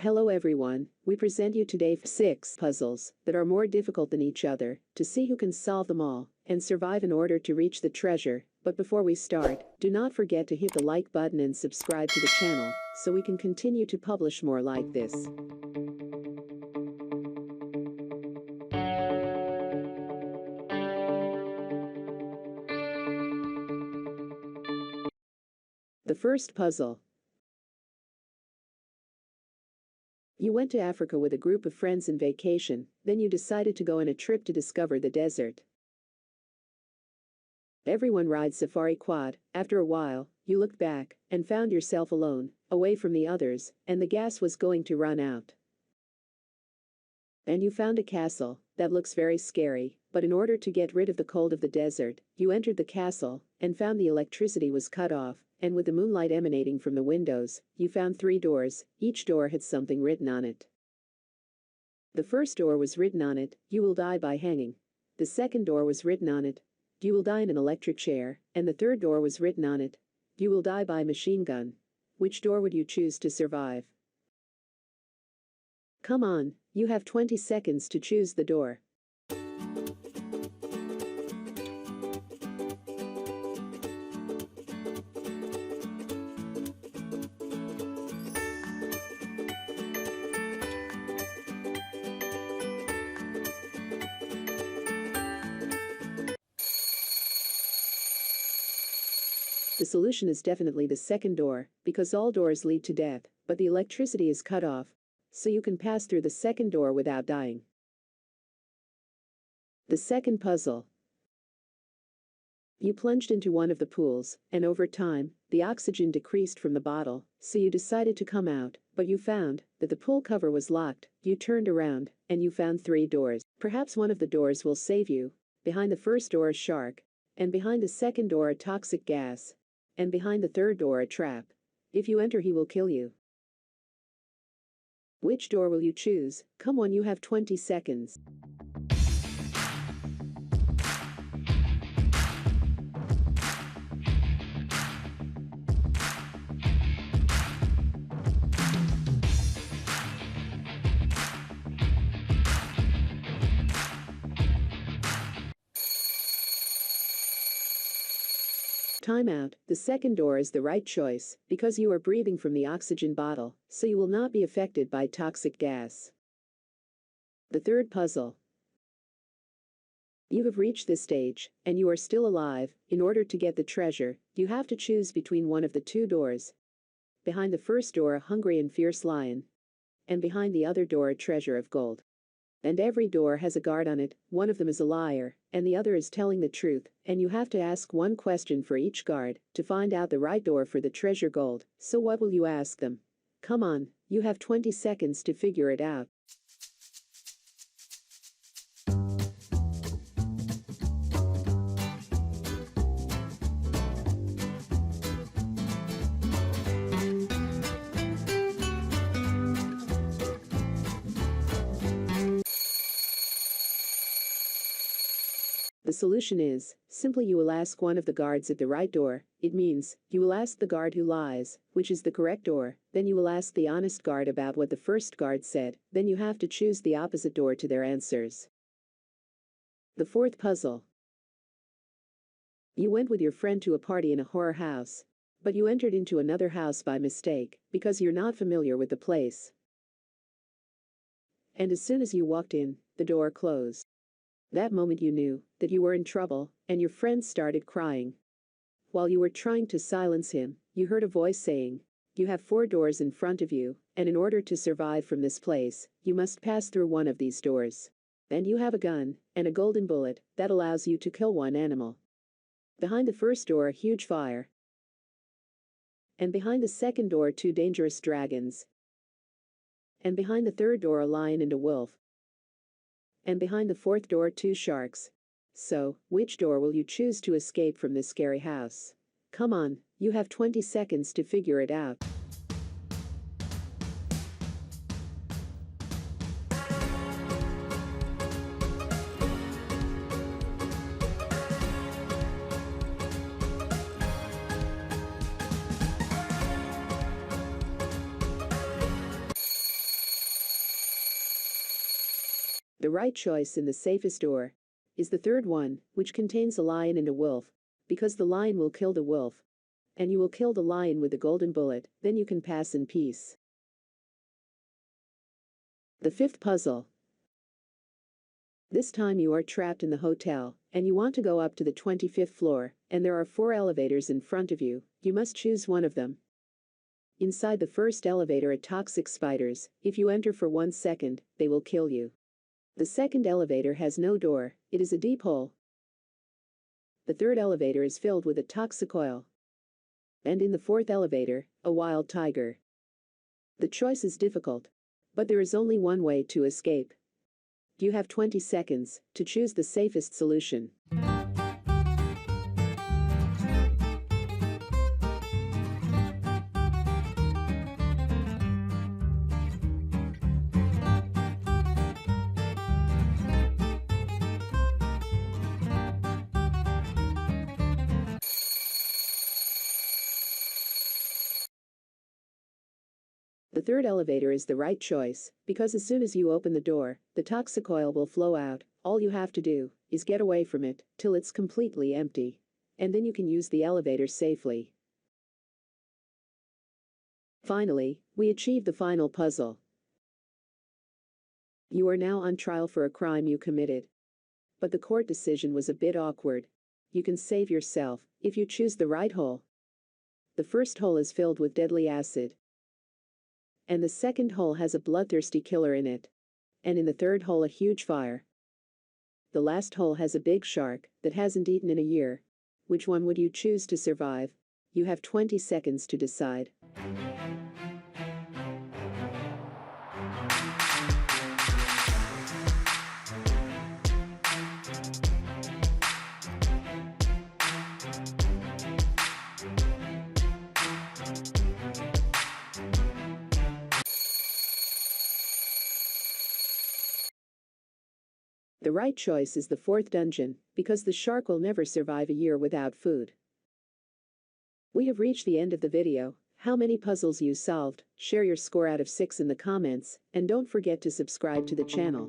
Hello everyone, we present you today 6 puzzles that are more difficult than each other to see who can solve them all and survive in order to reach the treasure. But before we start, do not forget to hit the like button and subscribe to the channel so we can continue to publish more like this. The first puzzle. You went to Africa with a group of friends in vacation, then you decided to go on a trip to discover the desert. Everyone rides safari quad. After a while, you looked back and found yourself alone, away from the others, and the gas was going to run out. And you found a castle that looks very scary, but in order to get rid of the cold of the desert, you entered the castle and found the electricity was cut off, and with the moonlight emanating from the windows, you found 3 doors. Each door had something written on it. The first door was written on it, "You will die by hanging." The second door was written on it, "You will die in an electric chair," and the third door was written on it, "You will die by machine gun." Which door would you choose to survive? Come on, you have 20 seconds to choose the door. The solution is definitely the second door, because all doors lead to death, but the electricity is cut off, so you can pass through the second door without dying. The second puzzle. You plunged into one of the pools, and over time, the oxygen decreased from the bottle, so you decided to come out, but you found that the pool cover was locked. You turned around, and you found 3 doors. Perhaps one of the doors will save you. Behind the first door a shark, and behind the second door a toxic gas, and behind the third door a trap. If you enter, he will kill you. Which door will you choose? Come on, you have 20 seconds. Time out. The second door is the right choice because you are breathing from the oxygen bottle, so you will not be affected by toxic gas. The third puzzle. You have reached this stage, and you are still alive. In order to get the treasure, you have to choose between one of the 2 doors. Behind the first door a hungry and fierce lion, and behind the other door a treasure of gold. And every door has a guard on it. One of them is a liar, and the other is telling the truth, and you have to ask one question for each guard to find out the right door for the treasure gold. So what will you ask them? Come on, you have 20 seconds to figure it out. The solution is, simply you will ask one of the guards at the right door. It means, you will ask the guard who lies, which is the correct door, then you will ask the honest guard about what the first guard said, then you have to choose the opposite door to their answers. The fourth puzzle. You went with your friend to a party in a horror house, but you entered into another house by mistake, because you're not familiar with the place. And as soon as you walked in, the door closed. That moment you knew that you were in trouble, and your friend started crying. While you were trying to silence him, you heard a voice saying, "You have 4 doors in front of you, and in order to survive from this place, you must pass through one of these doors. And you have a gun, and a golden bullet, that allows you to kill 1 animal." Behind the first door a huge fire. And behind the second door 2 dangerous dragons. And behind the third door a lion and a wolf. And behind the fourth door 2 sharks. So, which door will you choose to escape from this scary house? Come on, you have 20 seconds to figure it out. The right choice in the safest door is the third one, which contains a lion and a wolf, because the lion will kill the wolf, and you will kill the lion with the golden bullet, then you can pass in peace. The fifth puzzle. This time you are trapped in the hotel, and you want to go up to the 25th floor, and there are 4 elevators in front of you. You must choose one of them. Inside the first elevator are toxic spiders. If you enter for 1 second, they will kill you. The second elevator has no door, it is a deep hole. The third elevator is filled with a toxic oil. And in the fourth elevator, a wild tiger. The choice is difficult, but there is only one way to escape. You have 20 seconds to choose the safest solution. The third elevator is the right choice, because as soon as you open the door, the toxic oil will flow out. All you have to do is get away from it till it's completely empty. And then you can use the elevator safely. Finally, we achieved the final puzzle. You are now on trial for a crime you committed. But the court decision was a bit awkward. You can save yourself if you choose the right hole. The first hole is filled with deadly acid. And the second hole has a bloodthirsty killer in it. And in the third hole a huge fire. The last hole has a big shark that hasn't eaten in a year. Which one would you choose to survive? You have 20 seconds to decide. The right choice is the fourth dungeon, because the shark will never survive a year without food. We have reached the end of the video. How many puzzles you solved? Share your score out of 6 in the comments, and don't forget to subscribe to the channel.